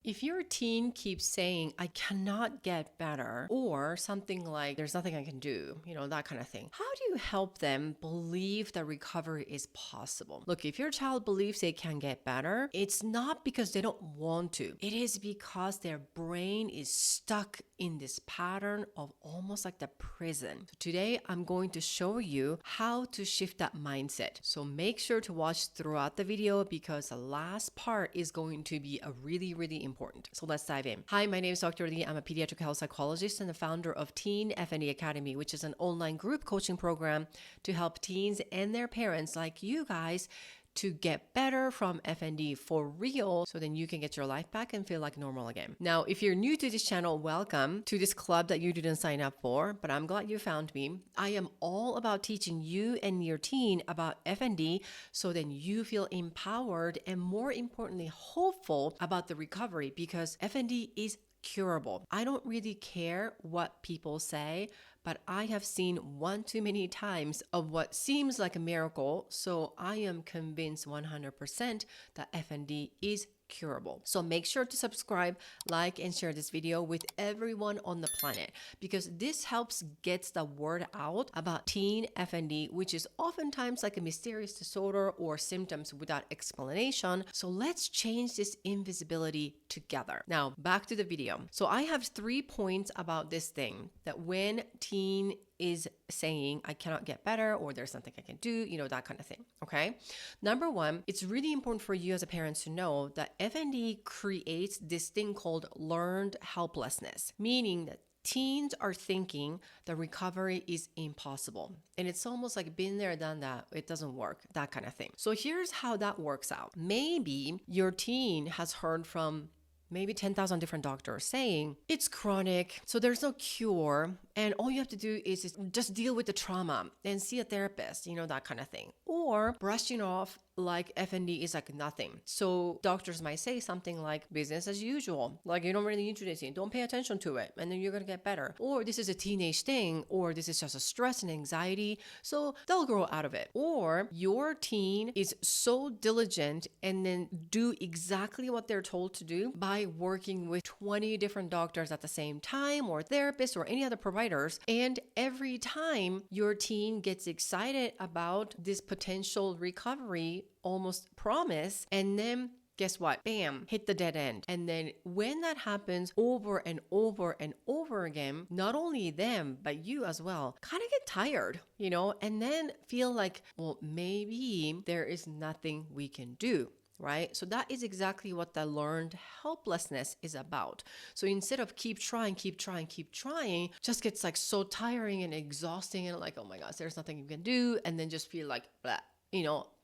If your teen keeps saying, I cannot get better, or something like, there's nothing I can do, that kind of thing, how do you help them believe that recovery is possible? Look, if your child believes they can get better, it's not because they don't want to. It is because their brain is stuck in this pattern of almost like the prison. So today, I'm going to show you how to shift that mindset. So make sure to watch throughout the video because the last part is going to be a really important. So let's dive in. Hi, my name is Dr. Lee. I'm a pediatric health psychologist and the founder of Teen FND Academy, which is an online group coaching program to help teens and their parents like you guys to get better from FND for real, so then you can get your life back and feel like normal again. Now, if you're new to this channel, welcome to this club that you didn't sign up for, but I'm glad you found me. I am all about teaching you and your teen about FND so then you feel empowered and more importantly, hopeful about the recovery because FND is curable. I don't really care what people say, but I have seen one too many times of what seems like a miracle, so I am convinced 100% that FND is curable. So make sure to subscribe, like, and share this video with everyone on the planet because this helps get the word out about teen FND, which is oftentimes like a mysterious disorder or symptoms without explanation. So let's change this invisibility together. Now, back to the video. So I have 3 points about this thing that when teen is saying, I cannot get better, or there's nothing I can do, that kind of thing. Okay. Number one, it's really important for you as a parent to know that FND creates this thing called learned helplessness, meaning that teens are thinking that recovery is impossible. And it's almost like been there, done that. It doesn't work, that kind of thing. So here's how that works out. Maybe your teen has heard from maybe 10,000 different doctors saying it's chronic, so there's no cure, and all you have to do is just deal with the trauma and see a therapist, that kind of thing. Or brushing off like FND is like nothing. So doctors might say something like business as usual, like you don't really need to do anything, don't pay attention to it, and then you're gonna get better. Or this is a teenage thing, or this is just a stress and anxiety, so they'll grow out of it. Or your teen is so diligent and then do exactly what they're told to do by working with 20 different doctors at the same time, or therapists, or any other providers. And every time your teen gets excited about this potential recovery, almost promise, and then guess what? Bam, hit the dead end. And then when that happens over and over and over again, not only them, but you as well, kind of get tired, and then feel like, well, maybe there is nothing we can do. Right? So that is exactly what the learned helplessness is about. So instead of keep trying, just gets like so tiring and exhausting and like, oh my gosh, there's nothing you can do. And then just feel like, blah,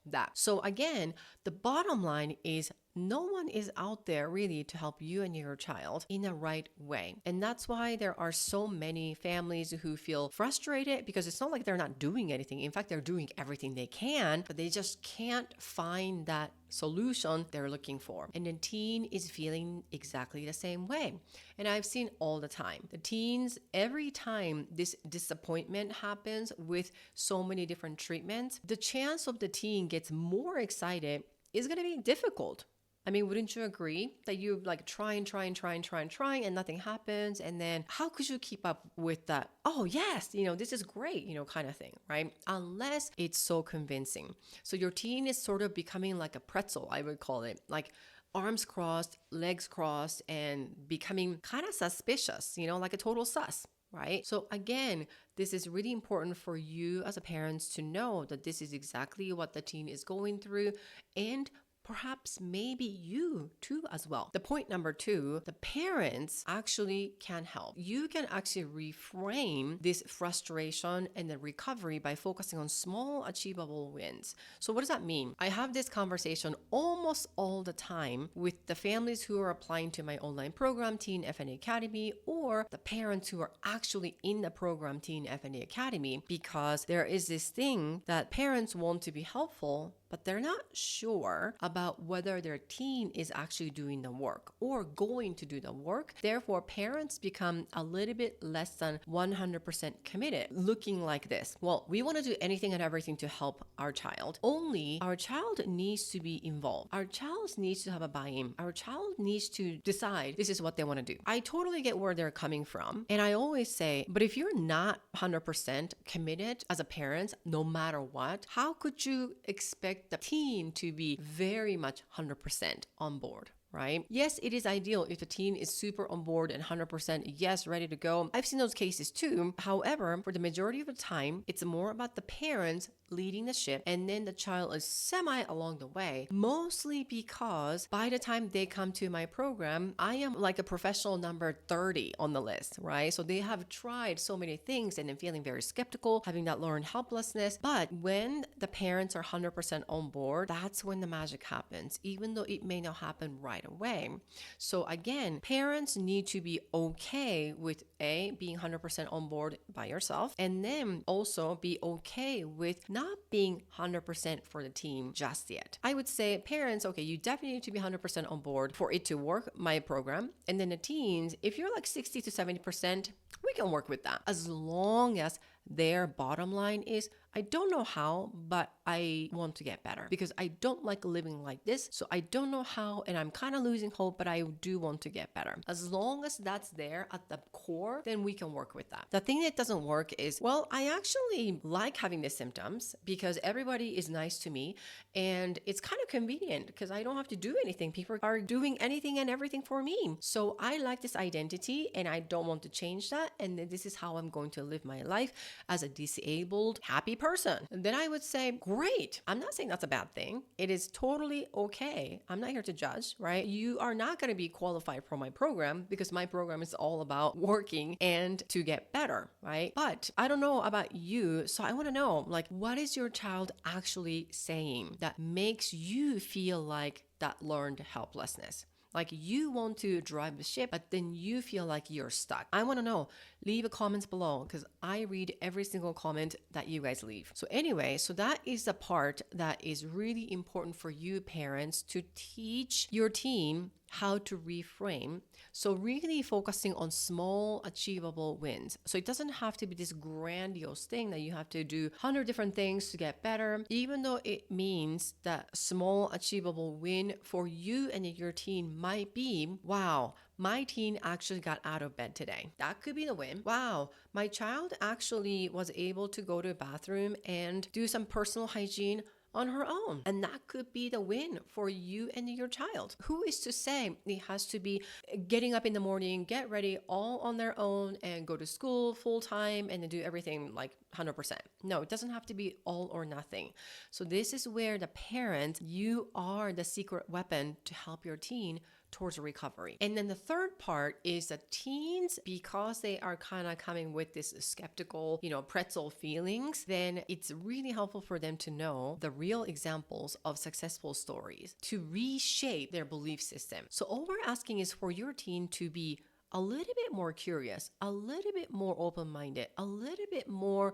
that. So again, the bottom line is no one is out there really to help you and your child in the right way. And that's why there are so many families who feel frustrated because it's not like they're not doing anything. In fact, they're doing everything they can, but they just can't find that solution they're looking for. And the teen is feeling exactly the same way. And I've seen all the time. The teens, every time this disappointment happens with so many different treatments, the chance of the teen gets more excited is going to be difficult. I mean, wouldn't you agree that you like trying and nothing happens? And then how could you keep up with that? Oh, yes, this is great, kind of thing, right? Unless it's so convincing. So your teen is sort of becoming like a pretzel, I would call it, like arms crossed, legs crossed, and becoming kind of suspicious, like a total sus. Right? So again, this is really important for you as a parent to know that this is exactly what the teen is going through, and perhaps maybe you too as well. The point number 2, the parents actually can help. You can actually reframe this frustration and the recovery by focusing on small achievable wins. So what does that mean? I have this conversation almost all the time with the families who are applying to my online program, Teen FND Academy, or the parents who are actually in the program, Teen FND Academy, because there is this thing that parents want to be helpful, but they're not sure about whether their teen is actually doing the work or going to do the work. Therefore, parents become a little bit less than 100% committed, looking like this. Well, we want to do anything and everything to help our child. Only our child needs to be involved. Our child needs to have a buy-in. Our child needs to decide this is what they want to do. I totally get where they're coming from. And I always say, but if you're not 100% committed as a parent, no matter what, how could you expect the teen to be very much 100% on board? Right? Yes, it is ideal if the teen is super on board and 100% yes, ready to go. I've seen those cases too. However, for the majority of the time, it's more about the parents leading the ship and then the child is semi along the way, mostly because by the time they come to my program, I am like a professional number 30 on the list, right? So they have tried so many things and then feeling very skeptical, having that learned helplessness. But when the parents are 100% on board, that's when the magic happens, even though it may not happen right away. So again, parents need to be okay with being 100% on board by yourself, and then also be okay with not being 100% for the team just yet. I would say parents, okay, you definitely need to be 100% on board for it to work, my program. And then the teens, if you're like 60 to 70%, we can work with that as long as their bottom line is, I don't know how, but I want to get better because I don't like living like this. So I don't know how, and I'm kind of losing hope, but I do want to get better. As long as that's there at the core, then we can work with that. The thing that doesn't work is, well, I actually like having the symptoms because everybody is nice to me and it's kind of convenient because I don't have to do anything. People are doing anything and everything for me. So I like this identity and I don't want to change that. And this is how I'm going to live my life as a disabled, happy person. And then I would say, great. I'm not saying that's a bad thing. It is totally okay. I'm not here to judge, right? You are not going to be qualified for my program because my program is all about working and to get better, right? But I don't know about you. So I want to know, like, what is your child actually saying that makes you feel like that learned helplessness? Like you want to drive the ship, but then you feel like you're stuck. I want to know. Leave a comments below because I read every single comment that you guys leave. So anyway, so that is the part that is really important for you parents to teach your teen how to reframe. So really focusing on small achievable wins. So it doesn't have to be this grandiose thing that you have to do 100 different things to get better, even though it means that small achievable win for you and your teen might be, wow, my teen actually got out of bed today. That could be the win. Wow, my child actually was able to go to a bathroom and do some personal hygiene on her own. And that could be the win for you and your child. Who is to say it has to be getting up in the morning, get ready all on their own and go to school full time and then do everything like 100%. No, it doesn't have to be all or nothing. So this is where the parent, you are the secret weapon to help your teen towards recovery. And then the third part is that teens, because they are kind of coming with this skeptical, pretzel feelings, then it's really helpful for them to know the real examples of successful stories to reshape their belief system. So all we're asking is for your teen to be a little bit more curious, a little bit more open-minded, a little bit more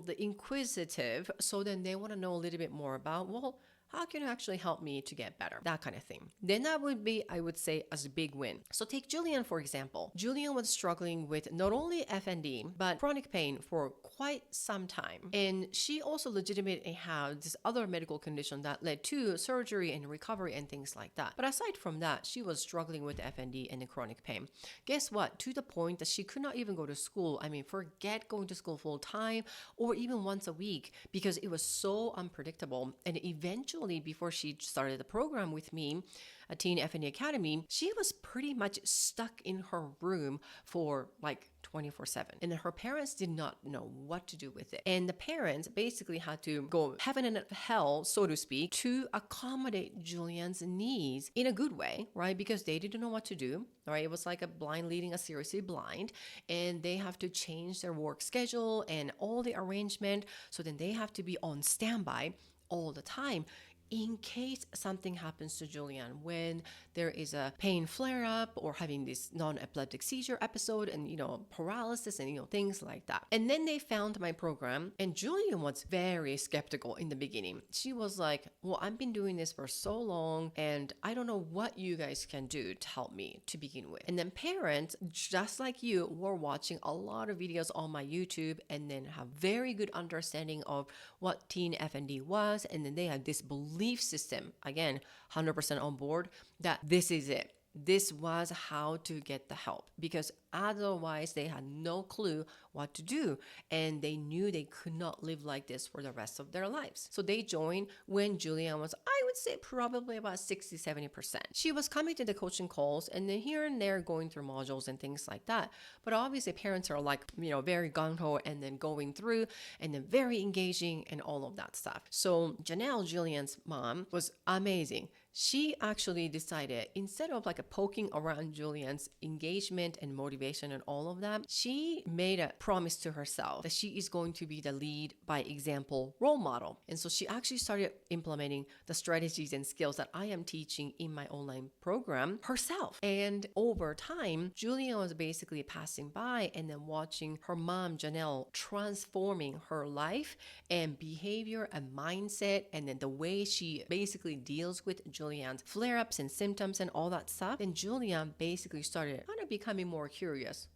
the inquisitive, so then they want to know a little bit more about, well, how can you actually help me to get better? That kind of thing. Then that would be, I would say, as a big win. So take Julian, for example. Julian was struggling with not only FND, but chronic pain for quite some time. And she also legitimately had this other medical condition that led to surgery and recovery and things like that. But aside from that, she was struggling with FND and the chronic pain. Guess what? To the point that she could not even go to school. I mean, forget going to school full time or even once a week because it was so unpredictable. And eventually, before she started the program with me, a Teen FND Academy, she was pretty much stuck in her room for like 24/7. And her parents did not know what to do with it. And the parents basically had to go heaven and hell, so to speak, to accommodate Julian's needs in a good way, right? Because they didn't know what to do, right? It was like a blind leading a seriously blind. And they have to change their work schedule and all the arrangement. So then they have to be on standby all the time in case something happens to Julian when there is a pain flare up or having this non-epileptic seizure episode and, paralysis and, things like that. And then they found my program, and Julian was very skeptical in the beginning. She was like, well, I've been doing this for so long and I don't know what you guys can do to help me to begin with. And then parents, just like you, were watching a lot of videos on my YouTube and then have very good understanding of what teen FND was. And then they had this belief system, again, 100% on board, that this is it. This was how to get the help, because otherwise they had no clue what to do and they knew they could not live like this for the rest of their lives. So they joined when Julian was, I would say, probably about 60-70%. She was coming to the coaching calls and then here and there going through modules and things like that. But obviously parents are like, very gung-ho and then going through and then very engaging and all of that stuff. So Janelle, Julian's mom, was amazing. She actually decided, instead of like poking around Julian's engagement and motivation and all of that, she made a promise to herself that she is going to be the lead by example role model. And so she actually started implementing the strategies and skills that I am teaching in my online program herself. And over time, Julian was basically passing by and then watching her mom, Janelle, transforming her life and behavior and mindset, and then the way she basically deals with Julian's flare-ups and symptoms and all that stuff. And Julian basically started kind of becoming more curious.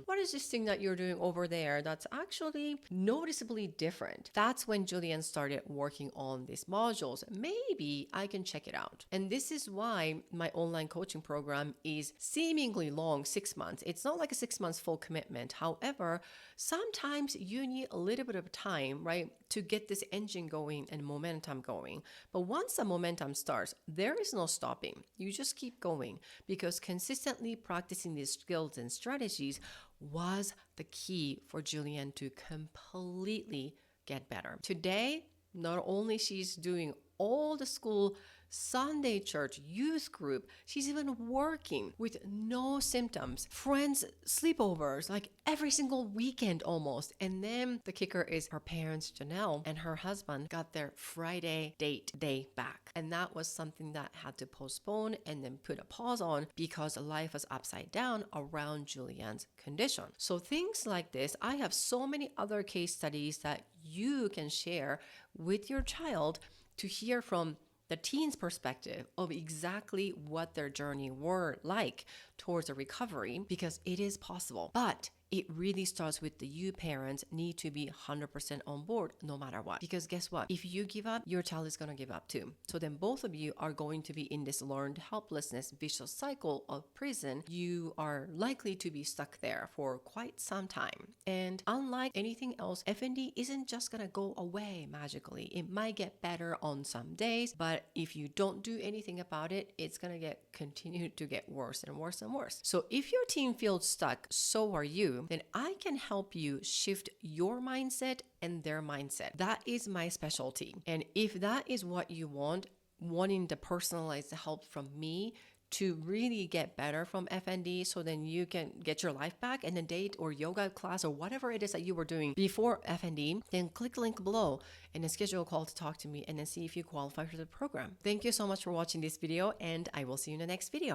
What is this thing that you're doing over there that's actually noticeably different? That's when Julian started working on these modules. Maybe I can check it out. And this is why my online coaching program is seemingly long, 6 months. It's not like a 6 months full commitment. However, sometimes you need a little bit of time, right, to get this engine going and momentum going. But once the momentum starts, there is no stopping. You just keep going, because consistently practicing these skills and strategies was the key for Julian to completely get better. Today, not only she's doing all the school Sunday church, youth group, she's even working with no symptoms, friends, sleepovers, like every single weekend almost. And then the kicker is her parents, Janelle, and her husband got their Friday date day back. And that was something that had to postpone and then put a pause on because life was upside down around Julian's condition. So things like this, I have so many other case studies that you can share with your child to hear from the teen's perspective of exactly what their journey were like towards a recovery, because it is possible. But it really starts with you parents need to be 100% on board no matter what. Because guess what? If you give up, your child is going to give up too. So then both of you are going to be in this learned helplessness vicious cycle of prison. You are likely to be stuck there for quite some time. And unlike anything else, FND isn't just going to go away magically. It might get better on some days, but if you don't do anything about it, it's going to continue to get worse and worse and worse. So if your teen feels stuck, so are you, then I can help you shift your mindset and their mindset. That is my specialty. And if that is what you want, wanting to personalize the help from me to really get better from FND, so then you can get your life back and a date or yoga class or whatever it is that you were doing before FND, then click the link below and then schedule a call to talk to me and then see if you qualify for the program. Thank you so much for watching this video, and I will see you in the next video.